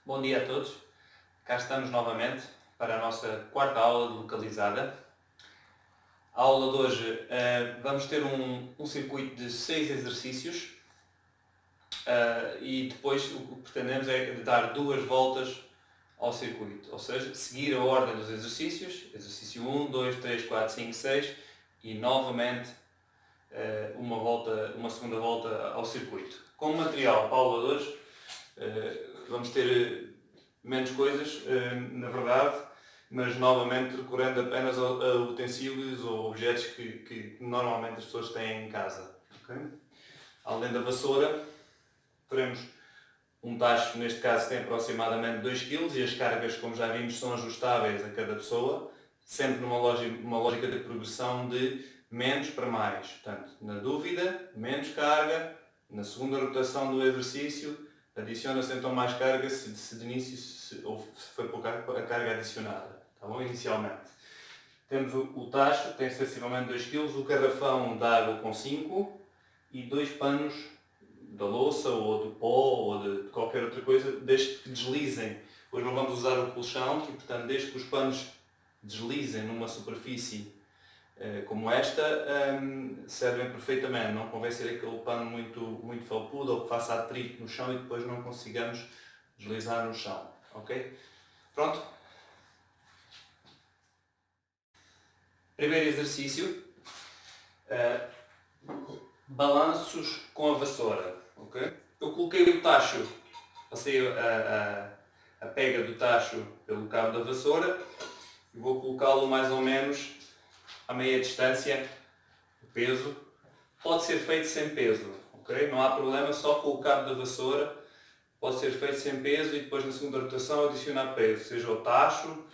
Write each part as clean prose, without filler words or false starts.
Bom dia a todos, cá estamos novamente para a nossa quarta aula de localizada. A aula de hoje vamos ter um circuito de 6 exercícios e depois o que pretendemos é dar 2 voltas ao circuito, ou seja, seguir a ordem dos exercícios, exercício 1, 2, 3, 4, 5, 6 e novamente uma segunda volta ao circuito. Com o material para a aula de hoje vamos ter menos coisas, na verdade, mas novamente recorrendo apenas a utensílios ou objetos que normalmente as pessoas têm em casa. Okay? Além da vassoura, teremos um tacho, neste caso tem aproximadamente 2 kg e as cargas, como já vimos, são ajustáveis a cada pessoa, sempre numa lógica de progressão de menos para mais. Portanto, na dúvida, menos carga, na segunda rotação do exercício, adiciona-se então mais carga se de início se foi pouca a carga adicionada. Tá bom? Inicialmente. Temos o tacho, tem sensivelmente 2 kg, o garrafão de água com 5 e 2 panos da louça ou de pó ou de qualquer outra coisa, desde que deslizem. Hoje não vamos usar o colchão e, portanto, desde que os panos deslizem numa superfície como esta, servem perfeitamente. Não convém ser aquele pano muito felpudo ou que faça atrito no chão e depois não consigamos deslizar no chão. Ok? Pronto? Primeiro exercício. Balanços com a vassoura. Okay? Eu coloquei o tacho, passei a pega do tacho pelo cabo da vassoura e vou colocá-lo mais ou menos a meia distância, o peso. Pode ser feito sem peso, okay? Não há problema, só com o cabo da vassoura pode ser feito sem peso e depois na segunda rotação adicionar peso, seja o tacho,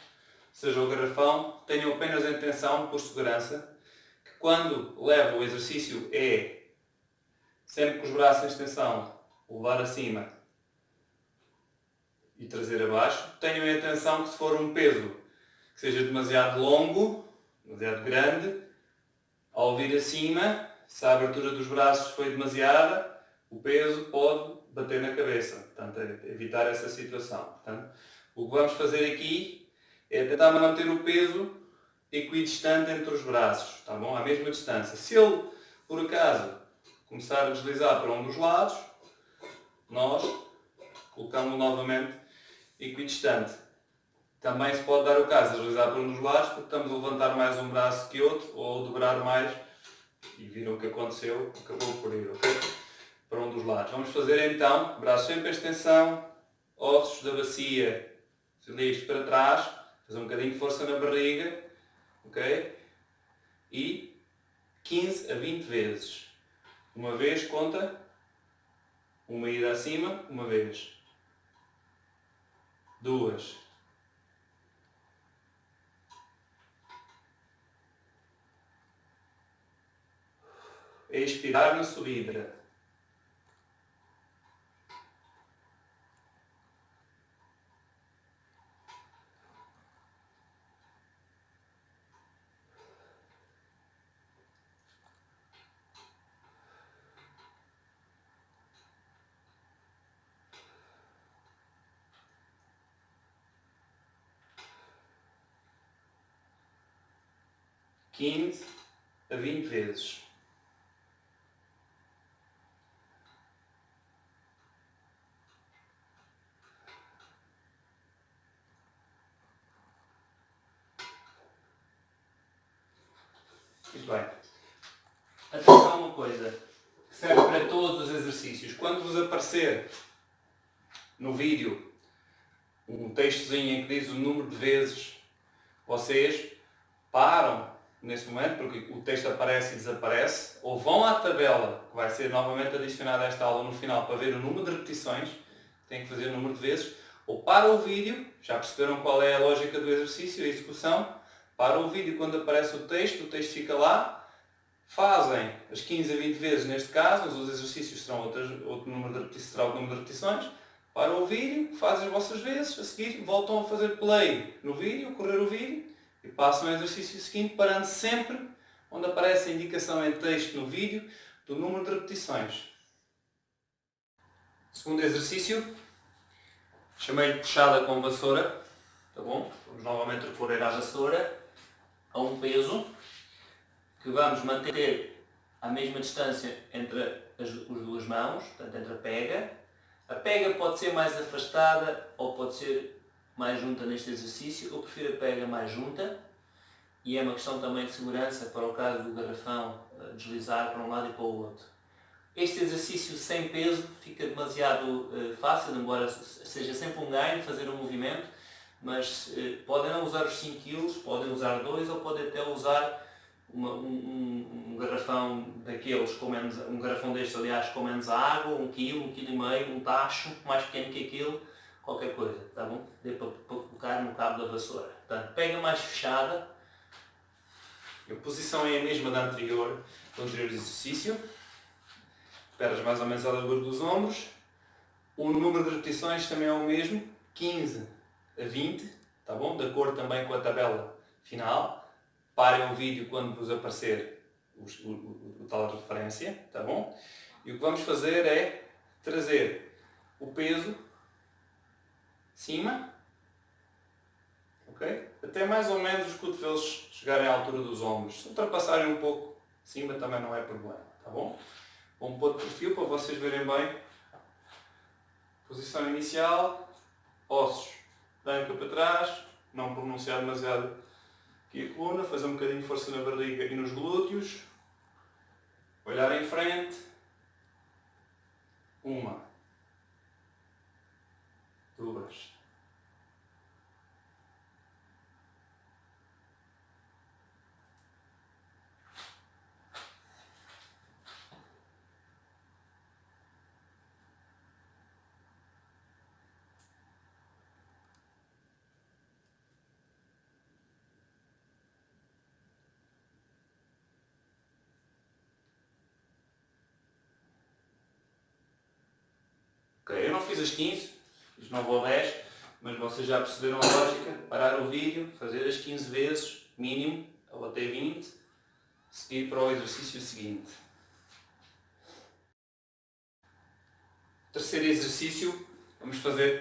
seja o garrafão. Tenham apenas a intenção, por segurança, que quando leva o exercício sempre com os braços em extensão, levar acima e trazer abaixo. Tenham a atenção que se for um peso que seja demasiado longo, demasiado grande, ao vir acima, se a abertura dos braços foi demasiada, o peso pode bater na cabeça. Portanto, evitar essa situação. Portanto, o que vamos fazer aqui é tentar manter o peso equidistante entre os braços, tá bom? À mesma distância. Se ele, por acaso, começar a deslizar para um dos lados, nós colocamos novamente equidistante. Também se pode dar o caso de deslizar para um dos lados porque estamos a levantar mais um braço que outro ou a dobrar mais e viram o que aconteceu, acabou por ir, ok? Para um dos lados. Vamos fazer então, braços sempre em extensão, ossos da bacia ligeros para trás, fazer um bocadinho de força na barriga, ok? E 15 a 20 vezes. Uma vez conta, uma ida acima, uma vez. 2. Expirar na subida. 15 a 20 vezes. Muito bem. Atenção a uma coisa que serve para todos os exercícios. Quando vos aparecer no vídeo um textozinho em que diz o número de vezes, vocês param nesse momento, porque o texto aparece e desaparece, ou vão à tabela, que vai ser novamente adicionada a esta aula no final, para ver o número de repetições, tem que fazer o número de vezes, ou param o vídeo, já perceberam qual é a lógica do exercício, a execução, param o vídeo quando aparece o texto fica lá, fazem as 15 a 20 vezes neste caso, os exercícios serão outro número de repetições, será o número de repetições, param o vídeo, fazem as vossas vezes, a seguir voltam a fazer play no vídeo, correr o vídeo, e passam ao exercício seguinte, parando sempre onde aparece a indicação em texto no vídeo do número de repetições. Segundo exercício, Chamei-lhe puxada com vassoura, tá bom? Vamos novamente recorrer à vassoura, a um peso, que vamos manter à mesma distância entre as duas mãos, portanto entre a pega. A pega pode ser mais afastada ou pode ser mais junta neste exercício. Eu prefiro a pega mais junta e é uma questão também de segurança para o caso do garrafão deslizar para um lado e para o outro. Este exercício sem peso fica demasiado fácil, embora seja sempre um ganho fazer um movimento, mas podem não usar os 5 kg, podem usar 2 ou podem até usar um garrafão daqueles, um garrafão destes aliás com menos água, 1 kg, 1,5 kg, um tacho mais pequeno que aquilo, qualquer coisa, tá bom? Dê para colocar no cabo da vassoura. Portanto, pega mais fechada, a posição é a mesma da anterior, do anterior exercício, pernas mais ou menos à largura dos ombros, o número de repetições também é o mesmo, 15 a 20, tá bom? De acordo também com a tabela final. Parem o vídeo quando vos aparecer o tal de referência, tá bom? E o que vamos fazer é trazer o peso cima, ok? Até mais ou menos os cotovelos chegarem à altura dos ombros. Se ultrapassarem um pouco cima também não é problema, tá bom? Vou pôr de perfil para vocês verem bem. Posição inicial, ossos da anca para trás, não pronunciar demasiado aqui a coluna, fazer um bocadinho de força na barriga e nos glúteos, olhar em frente, 1, 2, ok, eu não fiz as 15, fiz 9 ou 10, mas vocês já perceberam a lógica, parar o vídeo, fazer as 15 vezes, mínimo, ou até 20, seguir para o exercício seguinte. Terceiro exercício,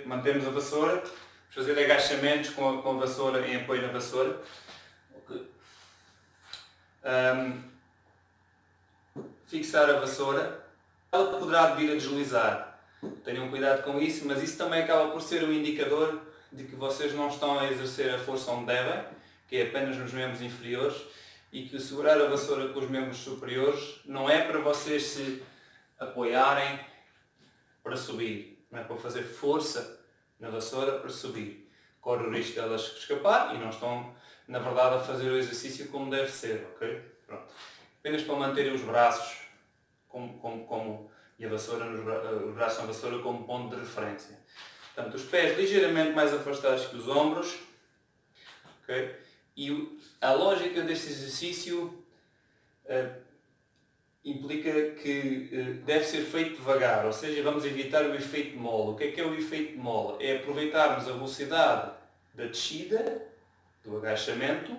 mantemos a vassoura, vamos fazer agachamentos com a vassoura, em apoio na vassoura. Okay. Fixar a vassoura, ela poderá vir a deslizar. Tenham cuidado com isso, mas isso também acaba por ser um indicador de que vocês não estão a exercer a força onde devem, que é apenas nos membros inferiores, e que o segurar a vassoura com os membros superiores não é para vocês se apoiarem para subir, não é para fazer força na vassoura para subir. Corre o risco de elas escapar e não estão, na verdade, a fazer o exercício como deve ser, ok? Pronto. Apenas para manterem os braços e a vassoura, os braços na vassoura como ponto de referência. Portanto, os pés ligeiramente mais afastados que os ombros, ok? E a lógica deste exercício implica que deve ser feito devagar, ou seja, vamos evitar o efeito de mola. O que é o efeito de mola? É aproveitarmos a velocidade da descida, do agachamento,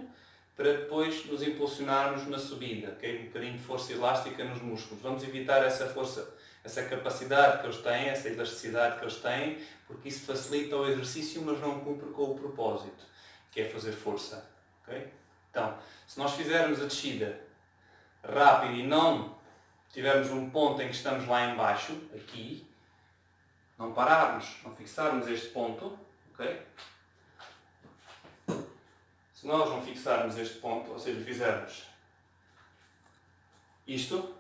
para depois nos impulsionarmos na subida, okay? Um bocadinho de força elástica nos músculos. Vamos evitar essa força, essa capacidade que eles têm, essa elasticidade que eles têm, porque isso facilita o exercício, mas não cumpre com o propósito, que é fazer força. Okay? Então, se nós fizermos a descida rápido e não tivermos um ponto em que estamos lá em baixo, aqui, não pararmos, não fixarmos este ponto, ok? Se nós não fixarmos este ponto, ou seja, fizermos isto,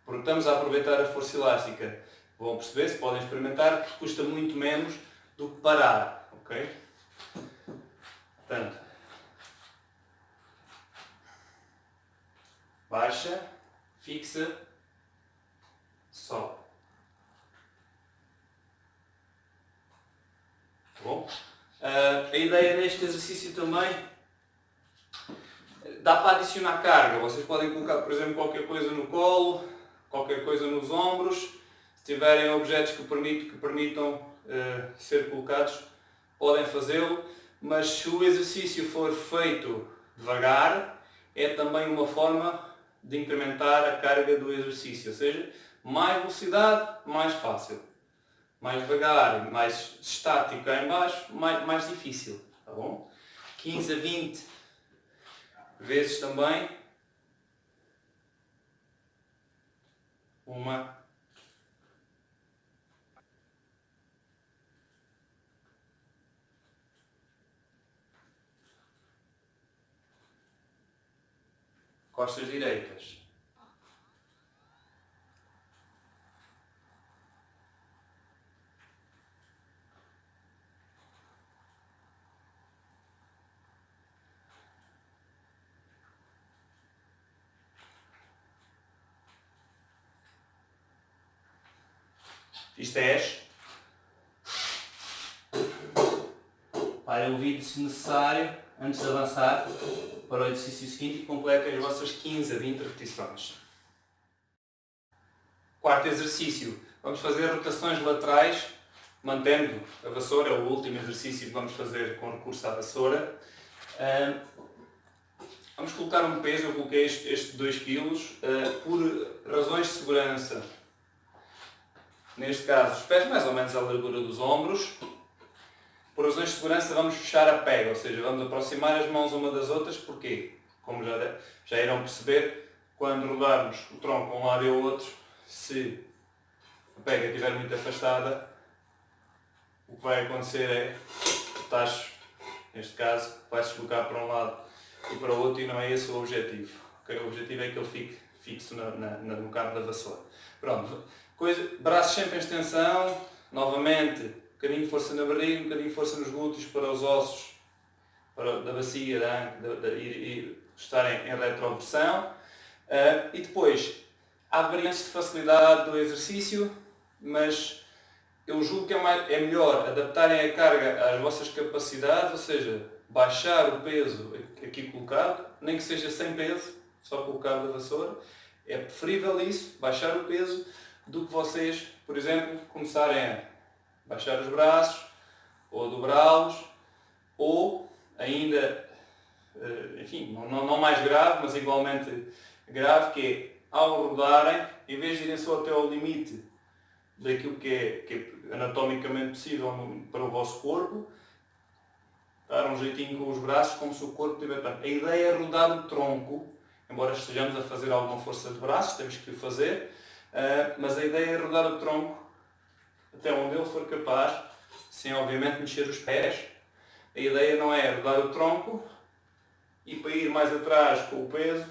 porque estamos a aproveitar a força elástica, vão perceber, se podem experimentar, que custa muito menos do que parar, ok? Portanto, baixa, fixa, sobe. Tá bom? A ideia neste exercício também dá para adicionar carga. Vocês podem colocar, por exemplo, qualquer coisa no colo, qualquer coisa nos ombros. Se tiverem objetos que permitam ser colocados, podem fazê-lo. Mas se o exercício for feito devagar, é também uma forma de incrementar a carga do exercício. Ou seja, mais velocidade, mais fácil. mais devagar, mais estático cá em baixo, mais difícil, tá bom? 15 a 20 vezes também. Uma. Costas direitas. Fiz 10. Parem o vídeo se necessário, antes de avançar para o exercício seguinte e completem as vossas 15 a 20 repetições. Quarto exercício, vamos fazer rotações laterais, mantendo a vassoura, é o último exercício que vamos fazer com recurso à vassoura. Vamos colocar um peso, eu coloquei este 2 kg, por razões de segurança. Neste caso, os pés mais ou menos à largura dos ombros. Por razões de segurança vamos fechar a pega, ou seja, vamos aproximar as mãos uma das outras. Porquê? Como já irão perceber, quando rodarmos o tronco a um lado e ao outro, se a pega estiver muito afastada, o que vai acontecer é o tacho, neste caso, vai se deslocar para um lado e para o outro e não é esse o objetivo. Okay? O objetivo é que ele fique fixo no cabo da vassoura. Pronto. Braços sempre em extensão, novamente, um bocadinho de força na barriga, um bocadinho de força nos glúteos para os ossos da bacia e estarem em retroversão. E depois, há variantes de facilidade do exercício, mas eu julgo que é melhor adaptarem a carga às vossas capacidades, ou seja, baixar o peso aqui colocado, nem que seja sem peso, só com o cabo da vassoura. É preferível isso, baixar o peso, do que vocês, por exemplo, começarem a baixar os braços, ou dobrá-los, ou ainda, enfim, não mais grave, mas igualmente grave, que é, ao rodarem, em vez de irem só até ao limite daquilo que é anatomicamente possível para o vosso corpo, dar um jeitinho com os braços como se o corpo tivesse... A ideia é rodar o tronco, embora estejamos a fazer alguma força de braços, temos que o fazer, mas a ideia é rodar o tronco até onde ele for capaz, sem obviamente mexer os pés. A ideia não é rodar o tronco e para ir mais atrás com o peso,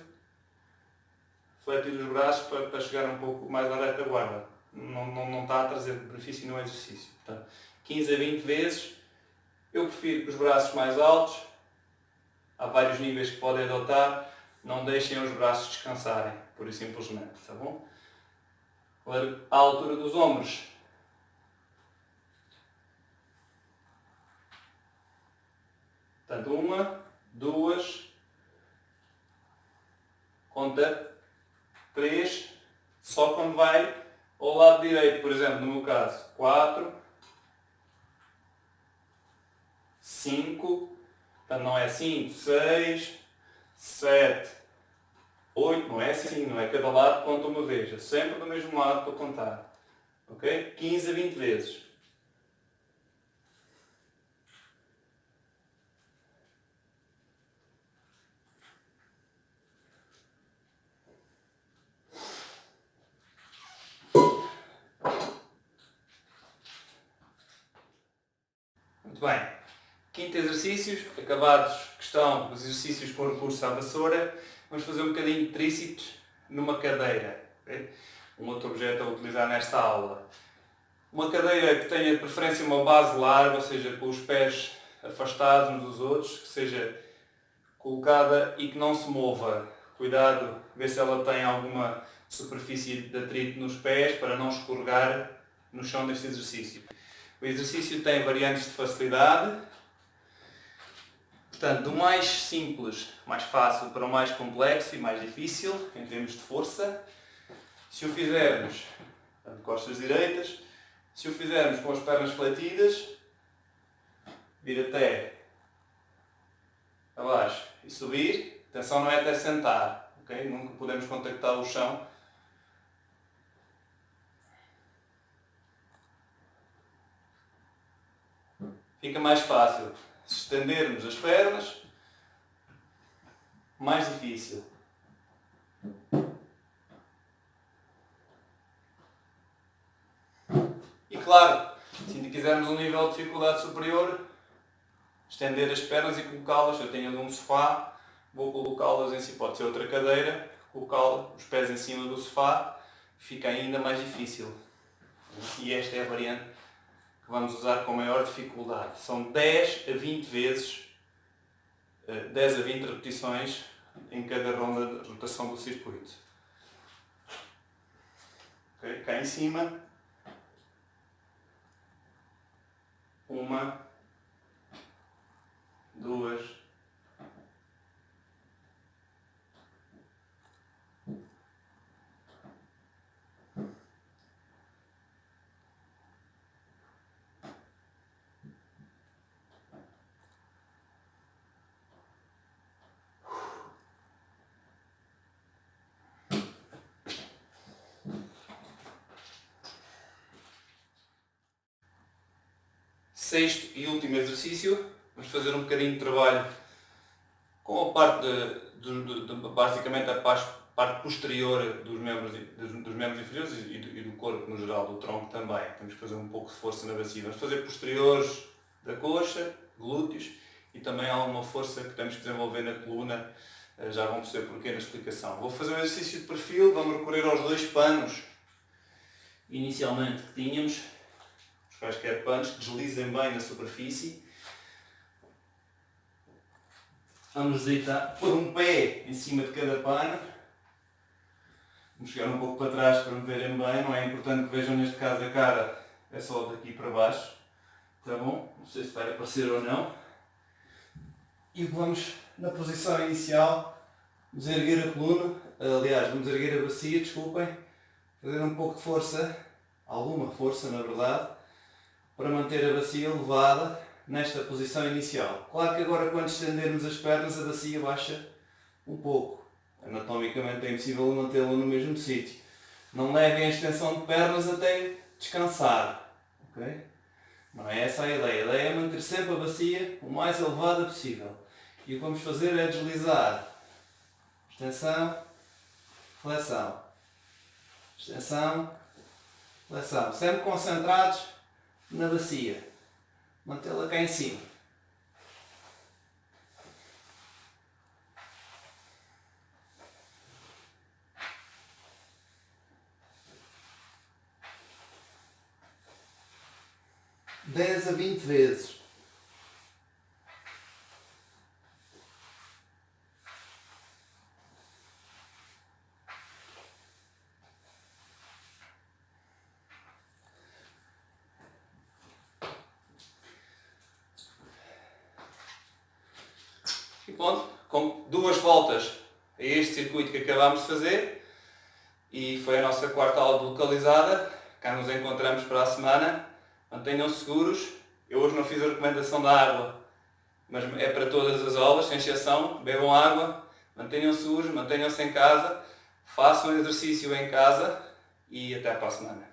fletir os braços para chegar um pouco mais à retaguarda. Não está a trazer benefício no exercício. Portanto, 15 a 20 vezes. Eu prefiro que os braços mais altos, há vários níveis que podem adotar, não deixem os braços descansarem, pura e simplesmente, tá bom? Agora, à altura dos ombros. Portanto, 1, 2, conta 3, só quando vai ao lado direito, por exemplo, no meu caso, 4, 5, portanto não é 5, 6, 7, 8, não é assim, não é cada lado conta uma vez, é sempre do mesmo lado para contar. Ok? 15 a 20 vezes. Muito bem. Quinto exercícios, acabados que estão os exercícios com recurso à vassoura, vamos fazer um bocadinho de tríceps numa cadeira. Okay? Um outro objeto a utilizar nesta aula. Uma cadeira que tenha de preferência uma base larga, ou seja, com os pés afastados uns dos outros, que seja colocada e que não se mova. Cuidado, ver se ela tem alguma superfície de atrito nos pés para não escorregar no chão deste exercício. O exercício tem variantes de facilidade. Portanto, do mais simples, mais fácil, para o mais complexo e mais difícil, em termos de força. Se o fizermos, de costas direitas, se o fizermos com as pernas fletidas, vir até abaixo e subir, atenção, não é até sentar, ok? Nunca podemos contactar o chão. fica mais fácil. Se estendermos as pernas, mais difícil. E claro, se ainda quisermos um nível de dificuldade superior, estender as pernas e colocá-las, eu tenho ali um sofá, vou colocá-las em cima, pode ser outra cadeira, colocar os pés em cima do sofá, fica ainda mais difícil. E esta é a variante que vamos usar com maior dificuldade. São 10 a 20 vezes, 10 a 20 repetições em cada ronda de rotação do circuito. Okay? Cá em cima, uma, duas, sexto e último exercício, vamos fazer um bocadinho de trabalho com a parte basicamente a parte posterior dos membros inferiores e do corpo no geral, do tronco também. Temos que fazer um pouco de força na bacia. Vamos fazer posteriores da coxa, glúteos e também alguma força que temos que desenvolver na coluna. Já vão perceber porquê na explicação. Vou fazer um exercício de perfil, vamos recorrer aos dois panos inicialmente que tínhamos. Quaisquer panos que deslizem bem na superfície. Vamos deitar, pôr um pé em cima de cada pano. Vamos chegar um pouco para trás para me verem bem. Não é importante que vejam neste caso a cara, é só daqui para baixo. Tá bom? Não sei se vai aparecer ou não. E vamos na posição inicial, vamos erguer a coluna, aliás, vamos erguer a bacia, desculpem. Fazer um pouco de força, alguma força na verdade, para manter a bacia elevada nesta posição inicial. Claro que agora quando estendermos as pernas a bacia baixa um pouco. Anatomicamente é impossível mantê-la no mesmo sítio. Não levem a extensão de pernas até descansar. Okay? Não é essa a ideia. A ideia é manter sempre a bacia o mais elevada possível. E o que vamos fazer é deslizar. Extensão, flexão. Extensão, flexão. Sempre concentrados na bacia. Mantê-la cá em cima. Dez a 20 vezes. E pronto, com 2 voltas a este circuito que acabámos de fazer, e foi a nossa quarta aula localizada. Cá nos encontramos para a semana. Mantenham-se seguros. Eu hoje não fiz a recomendação da água, mas é para todas as aulas, sem exceção. Bebam água, mantenham-se seguros, mantenham-se em casa, façam exercício em casa e até para a semana.